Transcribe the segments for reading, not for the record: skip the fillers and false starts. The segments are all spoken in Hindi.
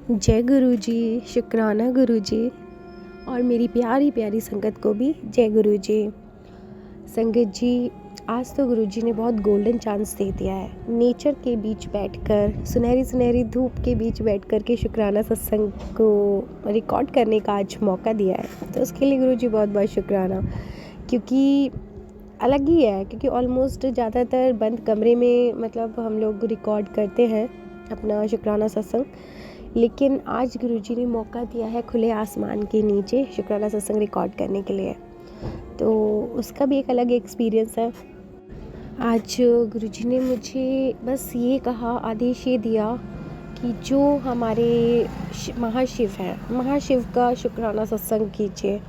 जय गुरु जी, शुक्राना गुरु जी। और मेरी प्यारी प्यारी संगत को भी जय गुरु जी। संगत जी, आज तो गुरु जी ने बहुत गोल्डन चांस दे दिया है। नेचर के बीच बैठकर, सुनहरी सुनहरी धूप के बीच बैठकर के शुक्राना सत्संग को रिकॉर्ड करने का आज मौका दिया है। तो उसके लिए गुरु जी बहुत बहुत शुक्राना। क्योंकि अलग ही है, क्योंकि ऑलमोस्ट ज़्यादातर बंद कमरे में मतलब हम लोग रिकॉर्ड करते हैं अपना शुक्राना सत्संग, लेकिन आज गुरुजी ने मौका दिया है खुले आसमान के नीचे शुक्राना सत्संग रिकॉर्ड करने के लिए। तो उसका भी एक अलग एक्सपीरियंस है। आज गुरुजी ने मुझे बस ये कहा, आदेश ये दिया कि जो हमारे महाशिव हैं, महाशिव का शुक्राना सत्संग कीजिए।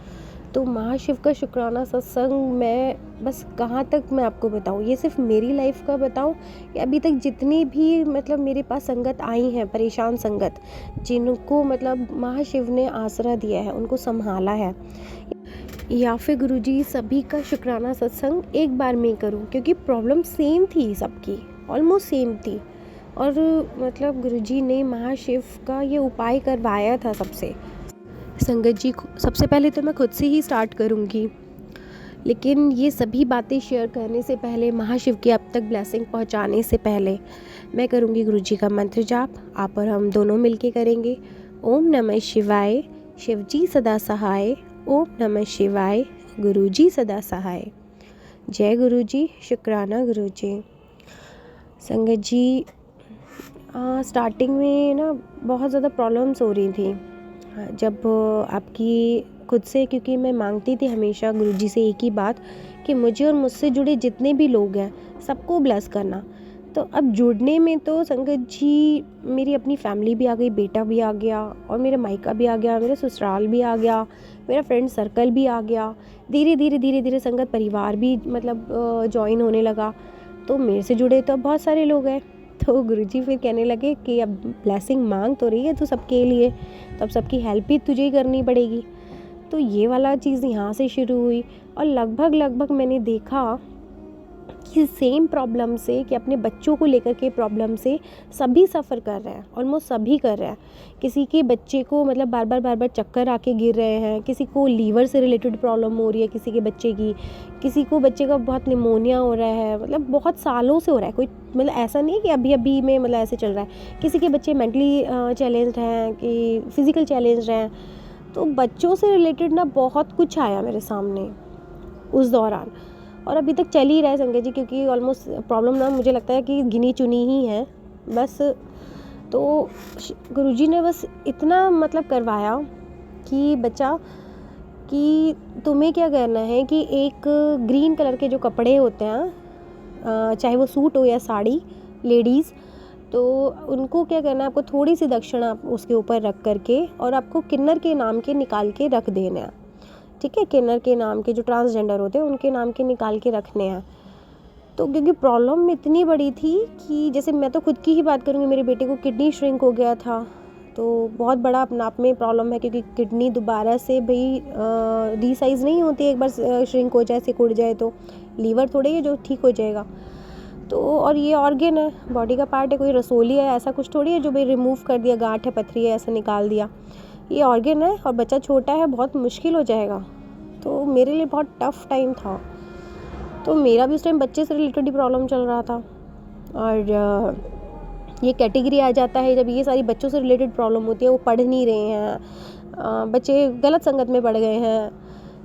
तो महाशिव का शुक्राना सत्संग मैं बस कहाँ तक मैं आपको बताऊँ, ये सिर्फ मेरी लाइफ का बताऊँ या अभी तक जितनी भी मतलब मेरे पास संगत आई हैं, परेशान संगत, जिनको मतलब महाशिव ने आसरा दिया है, उनको संभाला है, या फिर गुरुजी सभी का शुक्राना सत्संग एक बार में करूँ, क्योंकि प्रॉब्लम सेम थी, सबकी ऑलमोस्ट सेम थी। और मतलब गुरुजी ने महाशिव का ये उपाय करवाया था सबसे। संगत जी, सबसे पहले तो मैं खुद से ही स्टार्ट करूँगी, लेकिन ये सभी बातें शेयर करने से पहले, महाशिव की अब तक ब्लेसिंग पहुँचाने से पहले मैं करूँगी गुरुजी का मंत्र जाप। आप और हम दोनों मिलके करेंगे। ओम नमः शिवाय, शिवजी सदा सहाय। ओम नमः शिवाय, गुरुजी सदा सहाय। जय गुरुजी, शुक्राना गुरुजी। संगत जी, स्टार्टिंग में ना बहुत ज़्यादा प्रॉब्लम्स हो रही थी जब आपकी खुद से, क्योंकि मैं मांगती थी हमेशा गुरुजी से एक ही बात कि मुझे और मुझसे जुड़े जितने भी लोग हैं सबको ब्लेस करना। तो अब जुड़ने में तो संगत जी मेरी अपनी फैमिली भी आ गई, बेटा भी आ गया, और मेरा मायका भी आ गया, मेरा ससुराल भी आ गया, मेरा फ्रेंड सर्कल भी आ गया। धीरे धीरे संगत परिवार भी मतलब ज्वाइन होने लगा। तो मेरे से जुड़े तो अब बहुत सारे लोग हैं। तो गुरुजी फिर कहने लगे कि अब ब्लेसिंग मांग तो रही है तू सबके लिए, तो अब सबकी हेल्प भी तुझे ही करनी पड़ेगी। तो ये वाला चीज़ यहाँ से शुरू हुई, और लगभग मैंने देखा कि सेम प्रॉब्लम से, कि अपने बच्चों को लेकर के प्रॉब्लम से सभी सफ़र कर रहे हैं, ऑलमोस्ट सभी कर रहे हैं। किसी के बच्चे को मतलब बार बार चक्कर आके गिर रहे हैं, किसी को लीवर से रिलेटेड प्रॉब्लम हो रही है किसी के बच्चे की, किसी को बच्चे का बहुत निमोनिया हो रहा है, मतलब बहुत सालों से हो रहा है। कोई मतलब ऐसा नहीं है कि अभी में मतलब ऐसे चल रहा है। किसी के बच्चे मेंटली चैलेंज्ड हैं, कि फिज़िकल चैलेंज्ड हैं। तो बच्चों से रिलेटेड ना बहुत कुछ आया मेरे सामने उस दौरान, और अभी तक चल ही रहा है संगत जी, क्योंकि ऑलमोस्ट प्रॉब्लम ना मुझे लगता है कि गिनी चुनी ही है बस। तो गुरुजी ने बस इतना मतलब करवाया कि बच्चा, कि तुम्हें क्या करना है कि एक ग्रीन कलर के जो कपड़े होते हैं, चाहे वो सूट हो या साड़ी, लेडीज़, तो उनको क्या करना है, आपको थोड़ी सी दक्षिणा उसके ऊपर रख करके, और आपको किन्नर के नाम के निकाल के रख देना है। ठीक है, किन्नर के नाम के जो ट्रांसजेंडर होते हैं उनके नाम के निकाल के रखने हैं। तो क्योंकि प्रॉब्लम इतनी बड़ी थी कि जैसे मैं तो खुद की ही बात करूँगी, मेरे बेटे को किडनी श्रिंक हो गया था। तो बहुत बड़ा अपने आप में प्रॉब्लम है, क्योंकि किडनी दोबारा से भाई रीसाइज़ नहीं होती, एक बार श्रिंक हो जाए, सिकुड़ जाए तो। लीवर थोड़ी है जो ठीक हो जाएगा। तो और ये ऑर्गन है, बॉडी का पार्ट है, कोई रसोली है, ऐसा कुछ थोड़ी है जो भाई रिमूव कर दिया, गांठ है, पथरी है, ऐसा निकाल दिया। ये ऑर्गन है, और बच्चा छोटा है, बहुत मुश्किल हो जाएगा। तो मेरे लिए बहुत टफ़ टाइम था। तो मेरा भी उस टाइम बच्चे से रिलेटेड ही प्रॉब्लम चल रहा था, और ये कैटेगरी आ जाता है जब ये सारी बच्चों से रिलेटेड प्रॉब्लम होती है। वो पढ़ नहीं रहे हैं, बच्चे गलत संगत में पड़ गए हैं,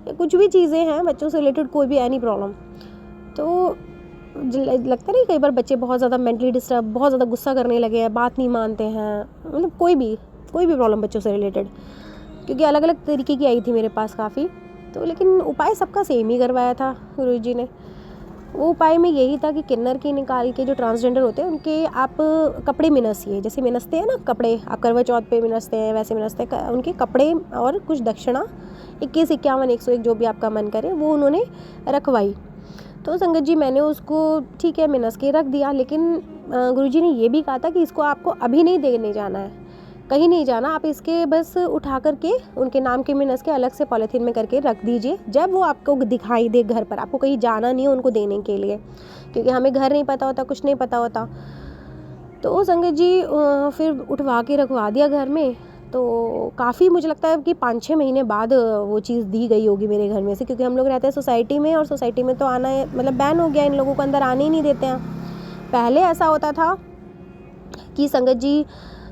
या कुछ भी चीज़ें हैं बच्चों से रिलेटेड, कोई भी एनी प्रॉब्लम। तो लगता नहीं, कई बार बच्चे बहुत ज़्यादा मेंटली डिस्टर्ब, बहुत ज़्यादा गुस्सा करने लगे हैं, बात नहीं मानते हैं, मतलब कोई भी प्रॉब्लम बच्चों से रिलेटेड, क्योंकि अलग अलग तरीके की आई थी मेरे पास काफ़ी। तो लेकिन उपाय सबका सेम ही करवाया था गुरुजी ने। वो उपाय में यही था कि किन्नर के निकाल के, जो ट्रांसजेंडर होते हैं उनके आप कपड़े मिनसिए, जैसे मिनसते हैं ना कपड़े, आप करवा चौथ पे मिनसते हैं वैसे मिनसते हैं उनके कपड़े, और कुछ दक्षिणा 21, 51, 101 जो भी आपका मन करे वो उन्होंने रखवाई। तो संगत जी मैंने उसको ठीक है मिनस के रख दिया, लेकिन गुरुजी ने ये भी कहा था कि इसको आपको अभी नहीं देने जाना है, कहीं नहीं जाना, आप इसके बस उठा करके उनके नाम के मिनस के अलग से पॉलीथीन में करके रख दीजिए। जब वो आपको दिखाई दे घर पर, आपको कहीं जाना नहीं है उनको देने के लिए, क्योंकि हमें घर नहीं पता होता, कुछ नहीं पता होता। तो संगत जी फिर उठवा के रखवा दिया घर में। तो काफ़ी मुझे लगता है कि 5-6 महीने बाद वो चीज़ दी गई होगी मेरे घर में से, क्योंकि हम लोग रहते हैं सोसाइटी में, और सोसाइटी में तो आना मतलब बैन हो गया, इन लोगों को अंदर आने ही नहीं देते हैं। पहले ऐसा होता था कि संगत जी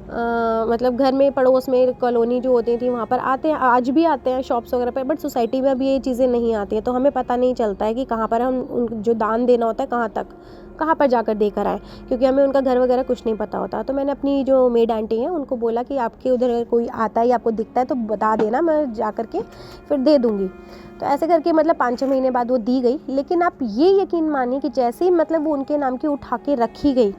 मतलब घर में पड़ोस में कॉलोनी जो होती थी वहाँ पर आते हैं, आज भी आते हैं शॉप्स वगैरह पे, बट सोसाइटी में अभी ये चीज़ें नहीं आती हैं। तो हमें पता नहीं चलता है कि कहाँ पर हम उन जो दान देना होता है कहाँ पर जाकर देकर आएँ, क्योंकि हमें उनका घर वगैरह कुछ नहीं पता होता। तो मैंने अपनी जो मेड आंटी हैं उनको बोला कि आपके उधर अगर कोई आता है या आपको दिखता है तो बता देना, मैं जा कर के फिर दे दूँगी। तो ऐसे करके मतलब 5-6 महीने बाद वो दी गई। लेकिन आप ये यकीन मानिए कि जैसे ही मतलब वो उनके नाम की उठा के रखी गई,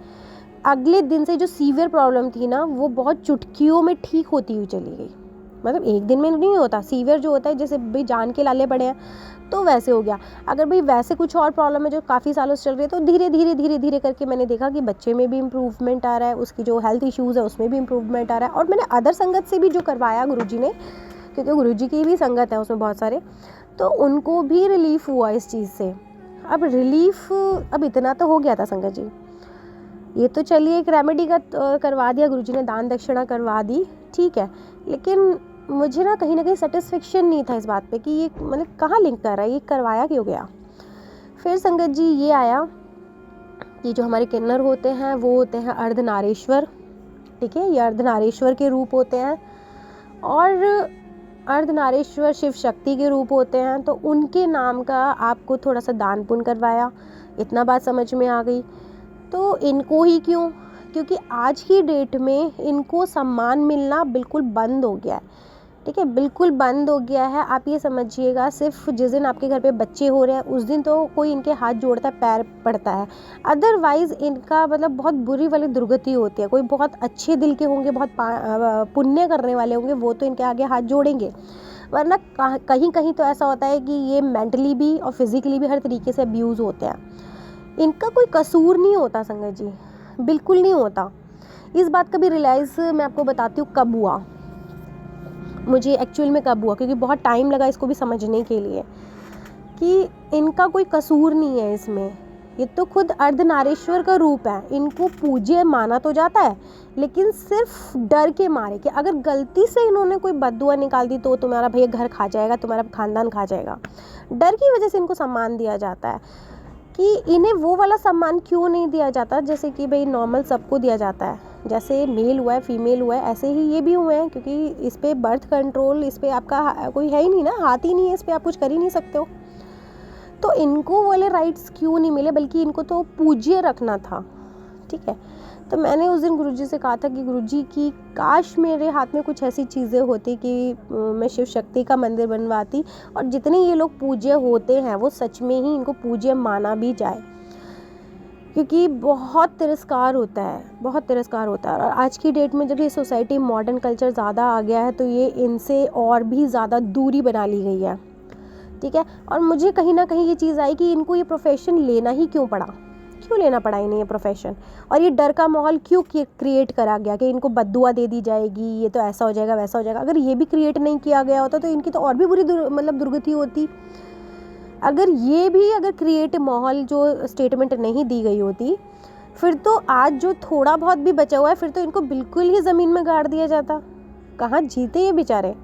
अगले दिन से जो सीवियर प्रॉब्लम थी ना वो बहुत चुटकियों में ठीक होती हुई चली गई। मतलब एक दिन में नहीं होता, सीवियर जो होता है जैसे भाई जान के लाले पड़े हैं तो वैसे हो गया। अगर भाई वैसे कुछ और प्रॉब्लम है जो काफ़ी सालों से चल रही है, तो धीरे धीरे करके मैंने देखा कि बच्चे में भी इम्प्रूवमेंट आ रहा है, उसकी जो हेल्थ इश्यूज़ है उसमें भी इम्प्रूवमेंट आ रहा है। और मैंने अदर संगत से भी जो करवाया गुरुजी ने, क्योंकि गुरुजी की भी संगत है उसमें बहुत सारे, तो उनको भी रिलीफ़ हुआ इस चीज़ से। अब रिलीफ़ अब इतना तो हो गया था संगत जी, ये तो चलिए एक रेमेडी का करवा दिया गुरुजी ने, दान दक्षिणा करवा दी, ठीक है। लेकिन मुझे ना कहीं सेटिस्फेक्शन नहीं था इस बात पे कि ये मतलब कहाँ लिंक कर रहा है, ये करवाया क्यों गया। फिर संगत जी ये आया कि जो हमारे किन्नर होते हैं वो होते हैं अर्धनारीश्वर, ठीक है, ये अर्धनारीश्वर के रूप होते हैं, और अर्धनारीश्वर शिव शक्ति के रूप होते हैं। तो उनके नाम का आपको थोड़ा सा दान पुण्य करवाया, इतना बात समझ में आ गई। तो इनको ही क्यों, क्योंकि आज की डेट में इनको सम्मान मिलना बिल्कुल बंद हो गया है, ठीक है, बिल्कुल बंद हो गया है। आप ये समझिएगा सिर्फ जिस दिन आपके घर पे बच्चे हो रहे हैं उस दिन तो कोई इनके हाथ जोड़ता है, पैर पड़ता है, अदरवाइज़ इनका मतलब बहुत बुरी वाली दुर्गति होती है। कोई बहुत अच्छे दिल के होंगे, बहुत पुण्य करने वाले होंगे, वो तो इनके आगे हाथ जोड़ेंगे, वरना कहीं कहीं तो ऐसा होता है कि ये मेंटली भी और फिज़िकली भी हर तरीके से अब्यूज़ होते हैं। इनका कोई कसूर नहीं होता संगत जी, बिल्कुल नहीं होता। इस बात का भी रियलाइज़ मैं आपको बताती हूँ कब हुआ, मुझे एक्चुअल में कब हुआ, क्योंकि बहुत टाइम लगा इसको भी समझने के लिए कि इनका कोई कसूर नहीं है इसमें। ये तो खुद अर्धनारीश्वर का रूप है, इनको पूज्य माना तो जाता है, लेकिन सिर्फ डर के मारे कि अगर गलती से इन्होंने कोई बद्दुआ निकाल दी तो तुम्हारा भैया घर खा जाएगा, तुम्हारा खानदान खा जाएगा। डर की वजह से इनको सम्मान दिया जाता है कि इन्हें वो वाला सम्मान क्यों नहीं दिया जाता जैसे कि भाई नॉर्मल सबको दिया जाता है। जैसे मेल हुआ है, फीमेल हुआ है, ऐसे ही ये भी हुए हैं, क्योंकि इस पे बर्थ कंट्रोल, इस पे आपका कोई है ही नहीं ना, हाथ ही नहीं है, इस पे आप कुछ कर ही नहीं सकते हो। तो इनको वाले राइट्स क्यों नहीं मिले, बल्कि इनको तो पूज्य रखना था, ठीक है। तो मैंने उस दिन गुरुजी से कहा था कि गुरुजी की काश मेरे हाथ में कुछ ऐसी चीज़ें होती कि मैं शिव शक्ति का मंदिर बनवाती, और जितने ये लोग पूज्य होते हैं वो सच में ही इनको पूज्य माना भी जाए, क्योंकि बहुत तिरस्कार होता है, बहुत तिरस्कार होता है। और आज की डेट में जब ये सोसाइटी मॉडर्न कल्चर ज़्यादा आ गया है तो ये इनसे और भी ज़्यादा दूरी बना ली गई है, ठीक है। और मुझे कहीं ना कहीं ये चीज़ आई कि इनको ये प्रोफेशन लेना ही क्यों पड़ा, क्यों लेना पड़ा इन्हें ये प्रोफेशन, और ये डर का माहौल क्यों क्रिएट करा गया कि इनको बद्दुआ दे दी जाएगी, ये तो ऐसा हो जाएगा वैसा हो जाएगा। अगर ये भी क्रिएट नहीं किया गया होता तो इनकी तो और भी बुरी मतलब दुर्गति होती। अगर ये भी अगर क्रिएट माहौल जो स्टेटमेंट नहीं दी गई होती, फिर तो आज जो थोड़ा बहुत भी बचा हुआ है फिर तो इनको बिल्कुल ही ज़मीन में गाड़ दिया जाता, कहाँ जीते ये बेचारे।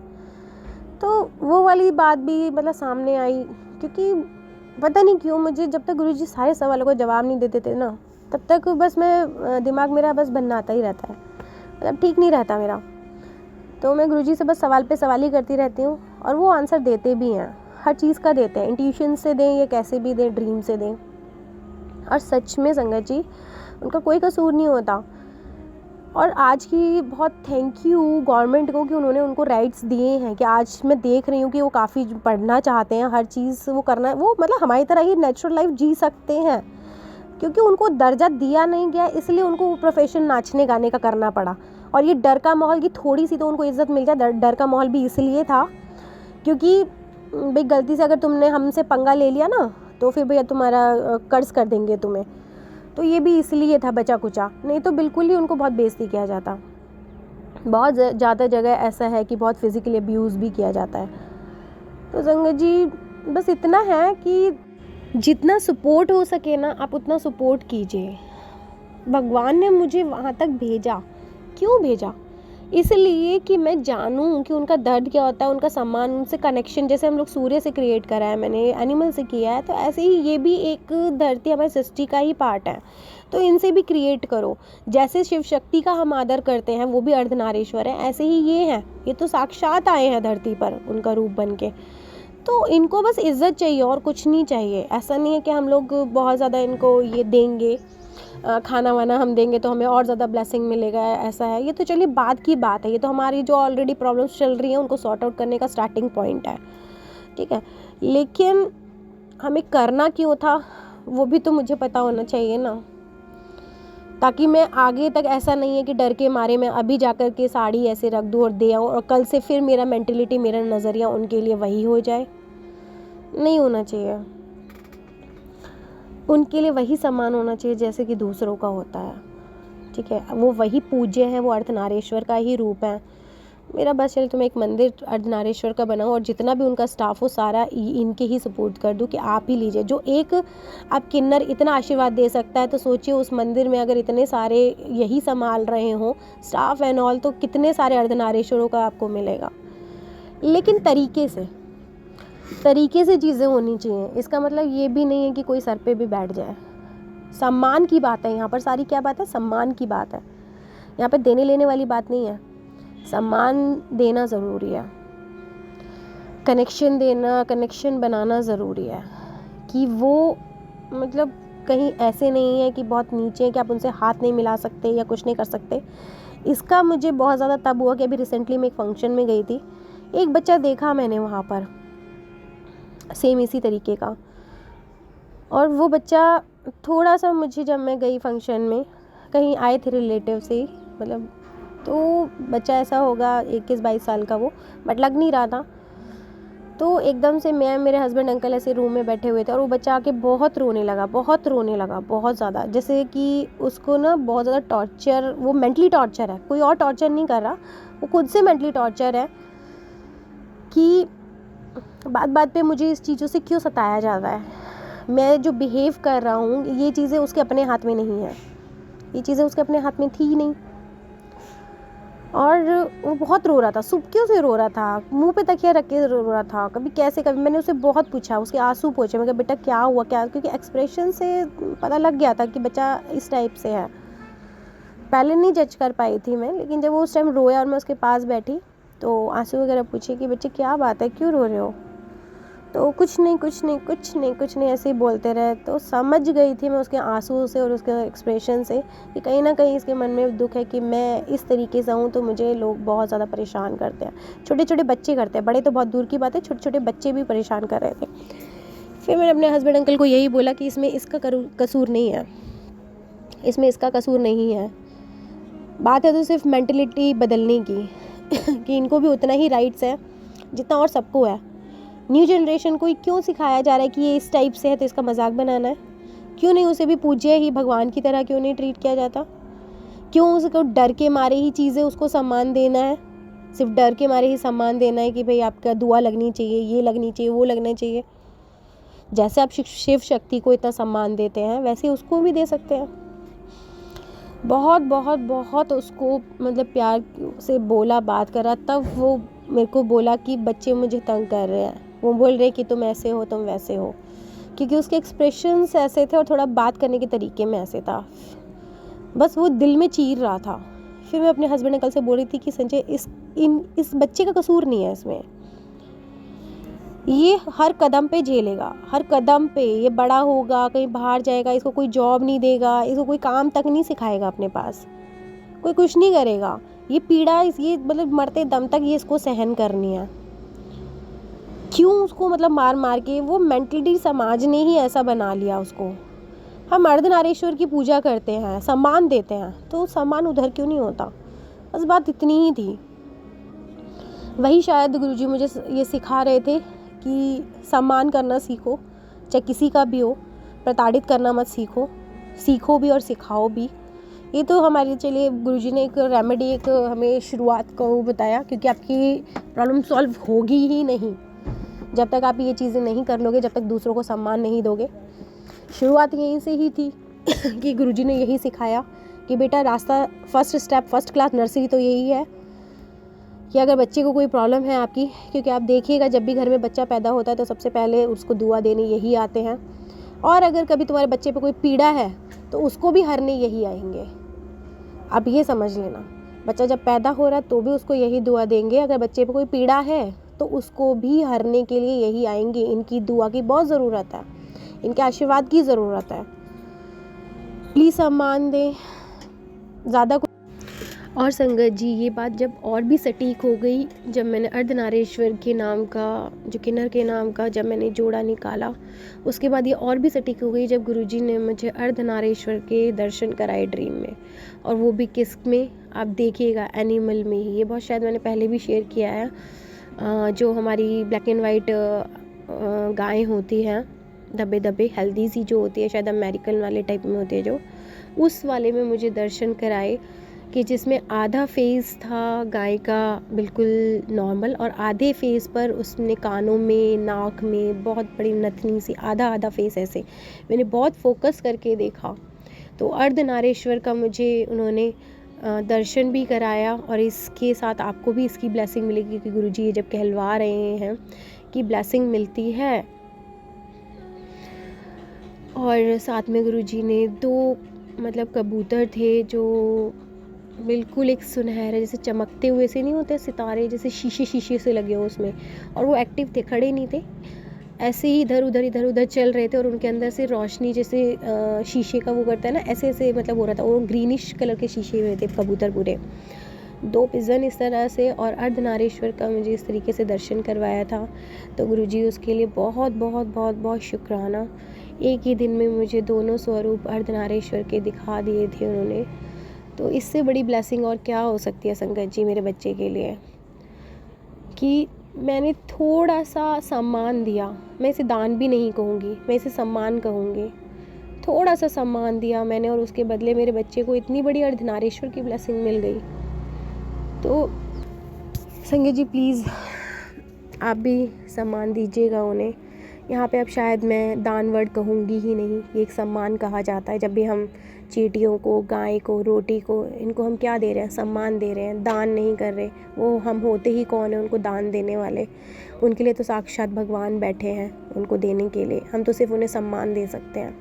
तो वो वाली बात भी मतलब सामने आई, क्योंकि पता नहीं क्यों मुझे जब तक गुरुजी सारे सवालों को जवाब नहीं देते थे ना, तब तक बस मैं दिमाग मेरा बस बनाता ही रहता है, मतलब ठीक नहीं रहता मेरा। तो मैं गुरुजी से बस सवाल पे सवाल ही करती रहती हूँ, और वो आंसर देते भी हैं, हर चीज़ का देते हैं, इंट्यूशन से दें या कैसे भी दें, ड्रीम से दें। और सच में संगत जी उनका कोई कसूर नहीं होता। और आज की बहुत थैंक यू गवर्नमेंट को कि उन्होंने उनको राइट्स दिए हैं, कि आज मैं देख रही हूँ कि वो काफ़ी पढ़ना चाहते हैं, हर चीज़ वो करना, वो मतलब हमारी तरह ही नेचुरल लाइफ जी सकते हैं, क्योंकि उनको दर्जा दिया नहीं गया इसलिए उनको वो प्रोफेशन नाचने गाने का करना पड़ा। और ये डर का माहौल की थोड़ी सी तो उनको इज्जत मिल जाए, डर का माहौल भी इसलिए था क्योंकि भाई गलती से अगर तुमने हमसे पंगा ले लिया ना तो फिर भैया तुम्हारा कर्ज कर देंगे तुम्हें, तो ये भी इसलिए था बचा कुचा, नहीं तो बिल्कुल ही उनको बहुत बेइज्जती किया जाता। बहुत ज़्यादा जगह ऐसा है कि बहुत फिज़िकली अब्यूज़ भी किया जाता है। तो संगत जी बस इतना है कि जितना सपोर्ट हो सके ना आप उतना सपोर्ट कीजिए, भगवान ने मुझे वहाँ तक भेजा। क्यों भेजा? इसलिए कि मैं जानूं कि उनका दर्द क्या होता है, उनका सम्मान, उनसे कनेक्शन। जैसे हम लोग सूर्य से क्रिएट करा है, मैंने एनिमल से किया है, तो ऐसे ही ये भी एक धरती हमारी सृष्टि का ही पार्ट है, तो इनसे भी क्रिएट करो। जैसे शिव शक्ति का हम आदर करते हैं, वो भी अर्धनारीश्वर है, ऐसे ही ये हैं, ये तो साक्षात आए हैं धरती पर उनका रूप बन के। तो इनको बस इज्जत चाहिए और कुछ नहीं चाहिए। ऐसा नहीं है कि हम लोग बहुत ज़्यादा इनको ये देंगे, खाना वाना हम देंगे तो हमें और ज़्यादा ब्लेसिंग मिलेगा, ऐसा है। ये तो चलिए बाद की बात है, ये तो हमारी जो ऑलरेडी प्रॉब्लम्स चल रही हैं उनको सॉर्ट आउट करने का स्टार्टिंग पॉइंट है, ठीक है। लेकिन हमें करना क्यों था वो भी तो मुझे पता होना चाहिए ना, ताकि मैं आगे तक ऐसा नहीं है कि डर के मारे मैं अभी जाकर के साड़ी ऐसे रख दूँ और दे आऊँ और कल से फिर मेरा मेंटलिटी, मेरा नज़रिया उनके लिए वही हो जाए। नहीं होना चाहिए। उनके लिए वही सम्मान होना चाहिए जैसे कि दूसरों का होता है, ठीक है। वो वही पूज्य हैं, वो अर्धनारीश्वर का ही रूप है। मेरा बस चल तुम्हें एक मंदिर अर्धनारीश्वर का बनाऊँ और जितना भी उनका स्टाफ हो सारा इनके ही सपोर्ट कर दूँ कि आप ही लीजिए। जो एक आप किन्नर इतना आशीर्वाद दे सकता है, तो सोचिए उस मंदिर में अगर इतने सारे यही संभाल रहे हों स्टाफ एंड ऑल, तो कितने सारे अर्धनारीश्वरों का आपको मिलेगा। लेकिन तरीके से चीज़ें होनी चाहिए। इसका मतलब ये भी नहीं है कि कोई सर पे भी बैठ जाए। सम्मान की बात है यहाँ पर, सारी क्या बात है, सम्मान की बात है। यहाँ पे देने लेने वाली बात नहीं है, सम्मान देना ज़रूरी है, कनेक्शन देना, कनेक्शन बनाना ज़रूरी है कि वो मतलब कहीं ऐसे नहीं है कि बहुत नीचे है कि आप उनसे हाथ नहीं मिला सकते या कुछ नहीं कर सकते। इसका मुझे बहुत ज़्यादा तब हुआ कि अभी रिसेंटली मैं एक फंक्शन में गई थी, एक बच्चा देखा मैंने वहाँ पर सेम इसी तरीके का, और वो बच्चा थोड़ा सा मुझे, जब मैं गई फंक्शन में, कहीं आए थे रिलेटिव से मतलब, तो बच्चा ऐसा होगा 21-22 साल का वो, बट लग नहीं रहा था। तो एकदम से मैं, मेरे हस्बैंड, अंकल ऐसे रूम में बैठे हुए थे और वो बच्चा आके बहुत रोने लगा, बहुत ज़्यादा। जैसे कि उसको ना बहुत ज़्यादा टॉर्चर, वो मेंटली टॉर्चर है, कोई और टॉर्चर नहीं कर रहा, वो खुद से मेंटली टॉर्चर है कि बात बात पे मुझे इस चीज़ों से क्यों सताया जाता है। मैं जो बिहेव कर रहा हूँ ये चीज़ें उसके अपने हाथ में नहीं है, ये चीज़ें उसके अपने हाथ में थी ही नहीं। और वो बहुत रो रहा था, सुबह से रो रहा था, मुंह पे तकिया रख के रो रहा था, कभी कैसे, कभी मैंने उसे बहुत पूछा, उसके आंसू पोंछे, मैं कहा बेटा क्या हुआ, क्या, क्योंकि एक्सप्रेशन से पता लग गया था कि बच्चा इस टाइप से है। पहले नहीं जज कर पाई थी मैं, लेकिन जब वो उस टाइम रोया और मैं उसके पास बैठी तो आंसू वगैरह पूछे कि बच्चे क्या बात है, क्यों रो रहे हो, तो कुछ नहीं ऐसे ही बोलते रहे। तो समझ गई थी मैं उसके आंसू से और उसके एक्सप्रेशन से कि कहीं ना कहीं इसके मन में दुख है कि मैं इस तरीके से हूँ तो मुझे लोग बहुत ज़्यादा परेशान करते हैं। छोटे छोटे बच्चे करते हैं, बड़े तो बहुत दूर की बात है, छोटे छोटे बच्चे भी परेशान कर रहे थे। फिर मैंने अपने हस्बैंड अंकल को यही बोला कि इसमें इसका कसूर नहीं है, इसमें इसका कसूर नहीं है। बात है तो सिर्फ मेंटलिटी बदलने की कि इनको भी उतना ही राइट्स है जितना और सबको है। न्यू जनरेशन को क्यों सिखाया जा रहा है कि ये इस टाइप से है तो इसका मजाक बनाना है? क्यों नहीं उसे भी पूज्य ही भगवान की तरह क्यों नहीं ट्रीट किया जाता? क्यों उसको डर के मारे ही चीज़ें उसको सम्मान देना है, सिर्फ डर के मारे ही सम्मान देना है कि भाई आपका दुआ लगनी चाहिए, ये लगनी चाहिए, वो लगना चाहिए। जैसे आप शिव शक्ति को इतना सम्मान देते हैं वैसे उसको भी दे सकते हैं। बहुत बहुत बहुत उसको मतलब प्यार से बोला, बात करा, तब वो मेरे को बोला कि बच्चे मुझे तंग कर रहे हैं, वो बोल रहे कि तुम ऐसे हो, तुम वैसे हो, क्योंकि उसके एक्सप्रेशंस ऐसे थे और थोड़ा बात करने के तरीके में ऐसे था, बस वो दिल में चीर रहा था। फिर मैं अपने हस्बैंड अंकल से बोल रही थी कि संजय इस बच्चे का कसूर नहीं है इसमें, ये हर कदम पे झेलेगा, हर कदम पे ये बड़ा होगा, कहीं बाहर जाएगा, इसको कोई जॉब नहीं देगा, इसको कोई काम तक नहीं सिखाएगा, अपने पास कोई कुछ नहीं करेगा, ये पीड़ा ये मतलब मरते दम तक ये इसको सहन करनी है। क्यों उसको मतलब मार मार के, वो मेंटलिटी समाज ने ही ऐसा बना लिया उसको। हम अर्धनारीश्वर की पूजा करते हैं, सम्मान देते हैं, तो सम्मान उधर क्यों नहीं होता? बस बात इतनी ही थी। वही शायद गुरुजी मुझे ये सिखा रहे थे कि सम्मान करना सीखो, चाहे किसी का भी हो, प्रताड़ित करना मत सीखो भी और सिखाओ भी। ये तो हमारे, चलिए गुरुजी ने एक रेमेडी, एक हमें शुरुआत को बताया, क्योंकि आपकी प्रॉब्लम सॉल्व होगी ही नहीं जब तक आप ये चीज़ें नहीं कर लोगे, जब तक दूसरों को सम्मान नहीं दोगे। शुरुआत यहीं से ही थी कि गुरुजी ने यही सिखाया कि बेटा रास्ता first step first class nursery तो यही है कि अगर बच्चे को कोई प्रॉब्लम है आपकी, क्योंकि आप देखिएगा जब भी घर में बच्चा पैदा होता है तो सबसे पहले उसको दुआ देने यही आते हैं, और अगर कभी तुम्हारे बच्चे पे कोई पीड़ा है तो उसको भी हरने यही आएंगे। आप ये समझ लेना, बच्चा जब पैदा हो रहा है तो भी उसको यही दुआ देंगे, अगर बच्चे पे कोई पीड़ा है तो उसको भी हरने के लिए यही आएंगे। इनकी दुआ की बहुत ज़रूरत है, इनके आशीर्वाद की ज़रूरत है। प्लीज़ सम्मान दें ज़्यादा। और संगत जी ये बात जब और भी सटीक हो गई, जब मैंने अर्धनारीश्वर के नाम का, जो किन्नर के नाम का जब मैंने जोड़ा निकाला, उसके बाद ये और भी सटीक हो गई जब गुरुजी ने मुझे अर्धनारीश्वर के दर्शन कराए ड्रीम में। और वो भी किस में, आप देखिएगा एनिमल में ही। ये बहुत शायद मैंने पहले भी शेयर किया है, जो हमारी ब्लैक एंड वाइट गायें होती हैं, दबे दबे हेल्दी सी जो होती है, शायद अमेरिकन वाले टाइप में होती है जो, उस वाले में मुझे दर्शन कराए कि जिसमें आधा फेस था गाय का बिल्कुल नॉर्मल, और आधे फेस पर उसने कानों में, नाक में बहुत बड़ी नथनी सी, आधा आधा फेस ऐसे मैंने बहुत फोकस करके देखा। तो अर्धनारीश्वर का मुझे उन्होंने दर्शन भी कराया, और इसके साथ आपको भी इसकी ब्लेसिंग मिलेगी कि गुरुजी ये जब कहलवा रहे हैं कि ब्लेसिंग मिलती है। और साथ में गुरुजी ने 2 मतलब कबूतर थे जो बिल्कुल एक सुनहरे जैसे चमकते हुए से नहीं होते सितारे, जैसे शीशे से लगे हो उसमें, और वो एक्टिव थे, खड़े नहीं थे, ऐसे ही इधर उधर चल रहे थे, और उनके अंदर से रोशनी जैसे शीशे का वो करता है ना, ऐसे ऐसे मतलब हो रहा था। वो ग्रीनिश कलर के शीशे में थे कबूतर पूरे, 2 पिजन इस तरह से। और अर्धनारीश्वर का मुझे इस तरीके से दर्शन करवाया था। तो गुरुजी उसके लिए बहुत बहुत बहुत बहुत शुक्राना। एक ही दिन में मुझे दोनों स्वरूप अर्धनारीश्वर के दिखा दिए थे उन्होंने। तो इससे बड़ी ब्लेसिंग और क्या हो सकती है संगत जी मेरे बच्चे के लिए, कि मैंने थोड़ा सा सम्मान दिया। मैं इसे दान भी नहीं कहूँगी, मैं इसे सम्मान कहूँगी। थोड़ा सा सम्मान दिया मैंने, और उसके बदले मेरे बच्चे को इतनी बड़ी अर्धनारीश्वर की ब्लेसिंग मिल गई। तो संगत जी प्लीज़ आप भी सम्मान दीजिएगा उन्हें। यहाँ पे अब शायद मैं दान वर्ड कहूँगी ही नहीं, ये एक सम्मान कहा जाता है। जब भी हम चींटियों को, गाय को, रोटी को, इनको हम क्या दे रहे हैं, सम्मान दे रहे हैं, दान नहीं कर रहे। वो हम होते ही कौन है उनको दान देने वाले, उनके लिए तो साक्षात भगवान बैठे हैं उनको देने के लिए, हम तो सिर्फ उन्हें सम्मान दे सकते हैं।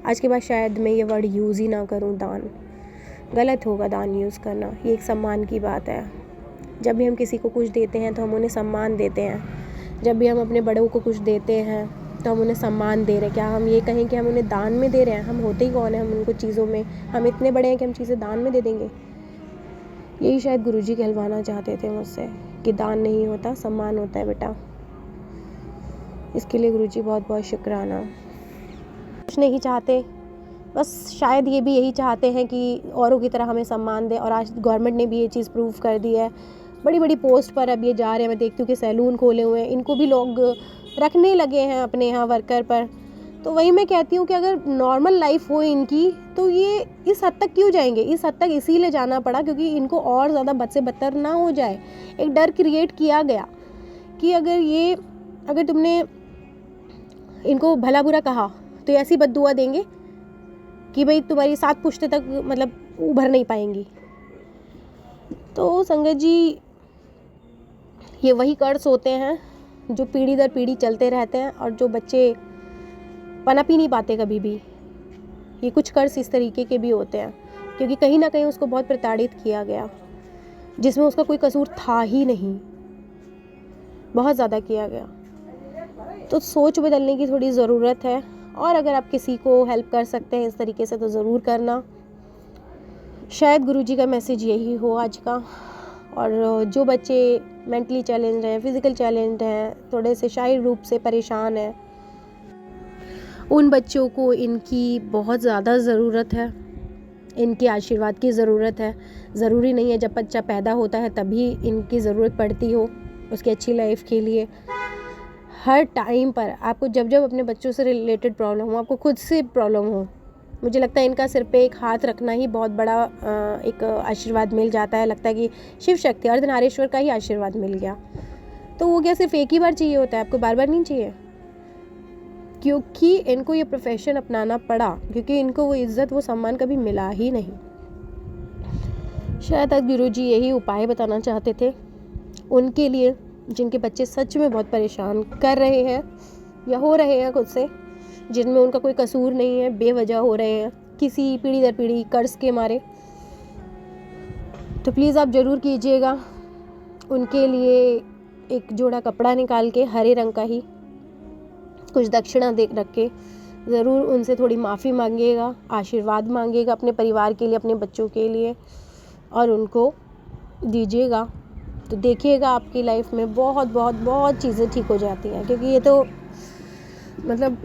आज के बाद शायद मैं ये वर्ड यूज़ ही ना करूँ, दान गलत होगा दान यूज़ करना, ये एक सम्मान की बात है। जब भी हम किसी को कुछ देते हैं तो हम उन्हें सम्मान देते हैं। जब भी हम अपने बड़ों को कुछ देते हैं तो हम उन्हें सम्मान दे रहे हैं। क्या हम ये कहें कि हम उन्हें दान में दे रहे हैं? हम होते ही कौन है, हम उनको चीज़ों में, हम इतने बड़े हैं कि हम चीज़ें दान में दे देंगे। यही शायद गुरुजी कहलवाना चाहते थे मुझसे कि दान नहीं होता, सम्मान होता है बेटा। इसके लिए गुरुजी बहुत बहुत शुक्राना। कुछ नहीं चाहते, बस शायद ये भी यही चाहते हैं कि औरों की तरह हमें सम्मान दें। और आज गवर्नमेंट ने भी ये चीज़ प्रूव कर दी है, बड़ी बड़ी पोस्ट पर अब ये जा रहे हैं। मैं देखती हूँ कि सैलून खोले हुए हैं, इनको भी लोग रखने लगे हैं अपने यहाँ वर्कर पर। तो वही मैं कहती हूँ कि अगर नॉर्मल लाइफ हो इनकी तो ये इस हद तक क्यों जाएंगे। इस हद तक इसीलिए जाना पड़ा क्योंकि इनको और ज़्यादा बद से बदतर ना हो जाए। एक डर क्रिएट किया गया कि अगर तुमने इनको भला बुरा कहा तो ऐसी बद्दुआ देंगे कि भाई तुम्हारी 7 पुश्तें तक मतलब उभर नहीं पाएंगी। तो संगत जी ये वही कर्ज होते हैं जो पीढ़ी दर पीढ़ी चलते रहते हैं, और जो बच्चे पनप ही नहीं पाते कभी भी। ये कुछ कर्ज इस तरीके के भी होते हैं क्योंकि कहीं ना कहीं उसको बहुत प्रताड़ित किया गया, जिसमें उसका कोई कसूर था ही नहीं, बहुत ज़्यादा किया गया। तो सोच बदलने की थोड़ी ज़रूरत है, और अगर आप किसी को हेल्प कर सकते हैं इस तरीके से तो ज़रूर करना। शायद गुरुजी का मैसेज यही हो आज का। और जो बच्चे मेंटली चैलेंज हैं, फिज़िकल चैलेंज हैं, थोड़े से शारीरिक रूप से परेशान हैं, उन बच्चों को इनकी बहुत ज़्यादा ज़रूरत है, इनके आशीर्वाद की ज़रूरत है। ज़रूरी नहीं है जब बच्चा पैदा होता है तभी इनकी ज़रूरत पड़ती हो उसकी अच्छी लाइफ के लिए। हर टाइम पर आपको जब जब अपने बच्चों से रिलेटेड प्रॉब्लम हो, आपको खुद से प्रॉब्लम हो, मुझे लगता है इनका सिर पे एक हाथ रखना ही बहुत बड़ा एक आशीर्वाद मिल जाता है। लगता है कि शिव शक्ति अर्धनारीश्वर का ही आशीर्वाद मिल गया। तो वो क्या सिर्फ एक ही बार चाहिए होता है, आपको बार बार नहीं चाहिए क्योंकि इनको ये प्रोफेशन अपनाना पड़ा, क्योंकि इनको वो इज़्ज़त वो सम्मान कभी मिला ही नहीं। शायद आज गुरुजी यही उपाय बताना चाहते थे उनके लिए जिनके बच्चे सच में बहुत परेशान कर रहे हैं या हो रहे हैं खुद से, जिनमें उनका कोई कसूर नहीं है, बेवजह हो रहे हैं किसी पीढ़ी दर पीढ़ी कर्ज के मारे। तो प्लीज़ आप ज़रूर कीजिएगा। उनके लिए एक जोड़ा कपड़ा निकाल के हरे रंग का ही कुछ दक्षिणा दे रख के ज़रूर उनसे थोड़ी माफ़ी मांगिएगा, आशीर्वाद मांगिएगा अपने परिवार के लिए, अपने बच्चों के लिए, और उनको दीजिएगा। तो देखिएगा आपकी लाइफ में बहुत बहुत बहुत चीज़ें ठीक हो जाती हैं, क्योंकि ये तो मतलब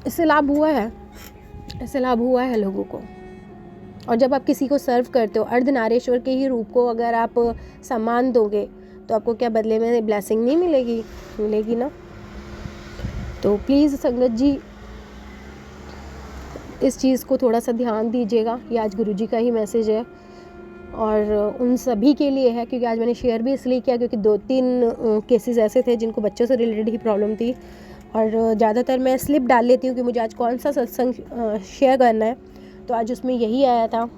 इससे लाभ हुआ है लोगों को। और जब आप किसी को सर्व करते हो, अर्धनारीश्वर के ही रूप को अगर आप सम्मान दोगे तो आपको क्या बदले में ब्लेसिंग नहीं मिलेगी ना। तो प्लीज़ संगत जी इस चीज़ को थोड़ा सा ध्यान दीजिएगा। ये आज गुरुजी का ही मैसेज है और उन सभी के लिए है, क्योंकि आज मैंने शेयर भी इसलिए किया क्योंकि 2-3 केसेस ऐसे थे जिनको बच्चों से रिलेटेड ही प्रॉब्लम थी। और ज़्यादातर मैं स्लिप डाल लेती हूँ कि मुझे आज कौन सा सत्संग शेयर करना है, तो आज उसमें यही आया था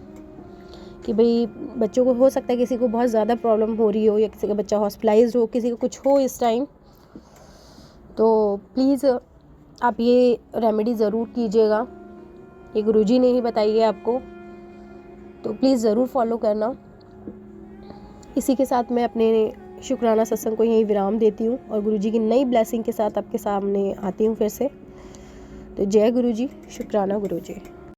कि भाई बच्चों को हो सकता है किसी को बहुत ज़्यादा प्रॉब्लम हो रही हो, या किसी का बच्चा हॉस्पिटलाइज्ड हो, किसी को कुछ हो इस टाइम, तो प्लीज़ आप ये रेमेडी ज़रूर कीजिएगा। ये गुरुजी ने ही बताई है आपको, तो प्लीज़ ज़रूर फॉलो करना। इसी के साथ मैं अपने शुक्राना सत्संग को यहीं विराम देती हूँ और गुरुजी की नई ब्लेसिंग के साथ आपके सामने आती हूँ फिर से। तो जय गुरुजी, शुक्राना गुरुजी।